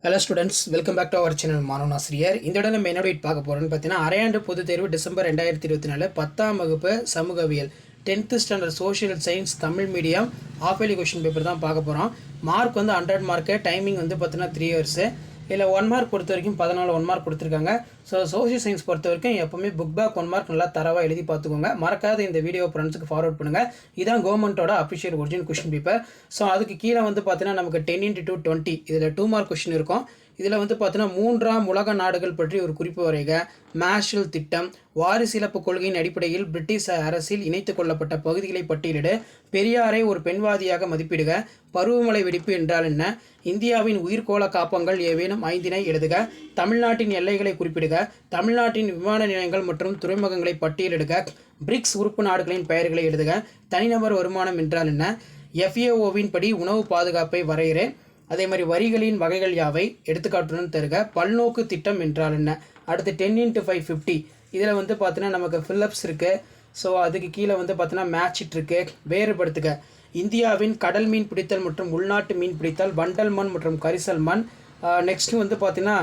Hello students, welcome back to our channel மாணவன் ஆசிரியர். இந்த இடம் நம்ம என்ன பார்க்க போகிறோம்னு பார்த்தீங்கன்னா, அரையாண்டு பொதுத் தேர்வு டிசம்பர் 2024 10ஆம் வகுப்பு சமூகவியல் 10th standard social science Tamil medium half yearly question paper தான் பார்க்க போகிறோம். மார்க் வந்து 100 மார்க்கு, டைமிங் வந்து பார்த்தீங்கன்னா 3 hours. இதில் 1 மார்க் பொறுத்த வரைக்கும் 14 1 மார்க் கொடுத்துருக்காங்க. ஸோ சோஷியல் சயின்ஸ் பொறுத்த வரைக்கும் எப்போவுமே புக் பேக் 1 மார்க் நல்லா தரவாக எழுதி பார்த்துக்கோங்க. மறக்காத இந்த வீடியோ ஃப்ரெண்ட்ஸுக்கு ஃபார்வர்ட் பண்ணுங்கள். இதான் கவர்மெண்ட்டோட official original question paper. So அதுக்கு கீழே வந்து பார்த்தீங்கன்னா நமக்கு 10x2 20 இதில் 2 மார்க் கொஷின் இருக்கும். இதில் வந்து பார்த்தீங்கன்னா 3ஆம் உலக நாடுகள் பற்றி ஒரு குறிப்பு வரைக, மார்ஷல் திட்டம், வாரிசிலப்பு கொள்கையின் அடிப்படையில் பிரிட்டிஷ் அரசில் இணைத்து கொள்ளப்பட்ட பகுதிகளை பட்டியலிடு, பெரியாரை ஒரு பெண்வாதியாக மதிப்பிடுக, பருவமழை வெடிப்பு என்றால் என்ன, இந்தியாவின் உயிர்கோள காப்பங்கள் ஏவேனும் 5 எழுதுக, தமிழ்நாட்டின் எல்லைகளை குறிப்பிடுக, தமிழ்நாட்டின் விமான நிலையங்கள் மற்றும் துறைமுகங்களை பட்டியலிடுக, பிரிக்ஸ் உறுப்பு நாடுகளின் பெயர்களை எழுதுக, தனிநபர் வருமானம் என்றால் என்ன, FAOவின் படி உணவு பாதுகாப்பை வரையறை, அதே மாதிரி வரிகளின் வகைகள் யாவை எடுத்துக்காட்டுடன் தருக, பல்நோக்கு திட்டம் என்றால் என்ன. அடுத்து 10x5 50 இதில் வந்து பார்த்தீங்கன்னா நமக்கு ஃபில்லப்ஸ் இருக்குது. ஸோ அதுக்கு கீழே வந்து பார்த்தீங்கன்னா மேட்சிட் இருக்குது. வேறுபடுத்துக, இந்தியாவின் கடல் மீன் பிடித்தல் மற்றும் உள்நாட்டு மீன் பிடித்தல், வண்டல் மண் மற்றும் கரிசல் மண். நெக்ஸ்ட் வந்து பார்த்தீங்கன்னா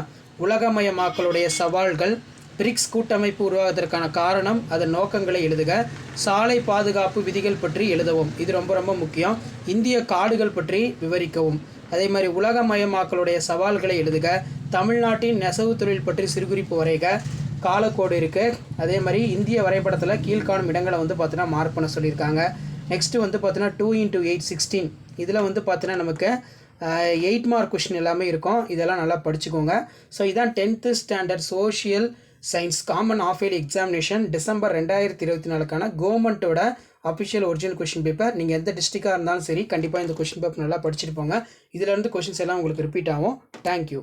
உலகமயமாக்கலுடைய சவால்கள், பிரிக்ஸ் கூட்டமைப்பு உருவாவதற்கான காரணம், அதன் நோக்கங்களை எழுதுக, சாலை பாதுகாப்பு விதிகள் பற்றி எழுதவும், இது ரொம்ப ரொம்ப முக்கியம். இந்திய காடுகள் பற்றி விவரிக்கவும். அதே மாதிரி உலகமயமாக்கலுடைய சவால்களை எழுதுக, தமிழ்நாட்டின் நெசவு தொழில் பற்றி சிறுகுறிப்பு வரைக, காலக்கோடு இருக்குது. அதே மாதிரி இந்திய வரைபடத்தில் கீழ்காணும் இடங்களை வந்து பார்த்தீங்கன்னா மார்க் பண்ண சொல்லியிருக்காங்க. நெக்ஸ்ட்டு வந்து பார்த்தீங்கன்னா 2x8 16 இதில் வந்து பார்த்தீங்கன்னா நமக்கு 8 மார்க் கொஷின் எல்லாமே இருக்கும். இதெல்லாம் நல்லா படிச்சுக்கோங்க. ஸோ இதான் 10th standard social science common half yearly examination December 2024 கவர்மெண்ட்டோட அஃபிஷியல் ஒரிஜினல் கொஷின் பேப்பர். நீங்கள் எந்த டிஸ்ட்ரிக்டாக இருந்தாலும் சரி, கண்டிப்பாக இந்த கொஷின் பேப்பர் நல்லா படிச்சுட்டு போங்க. இதிலேருந்து கொஷின்ஸ் எல்லாம் உங்களுக்கு ரிப்பீட் ஆகும். தேங்க்யூ.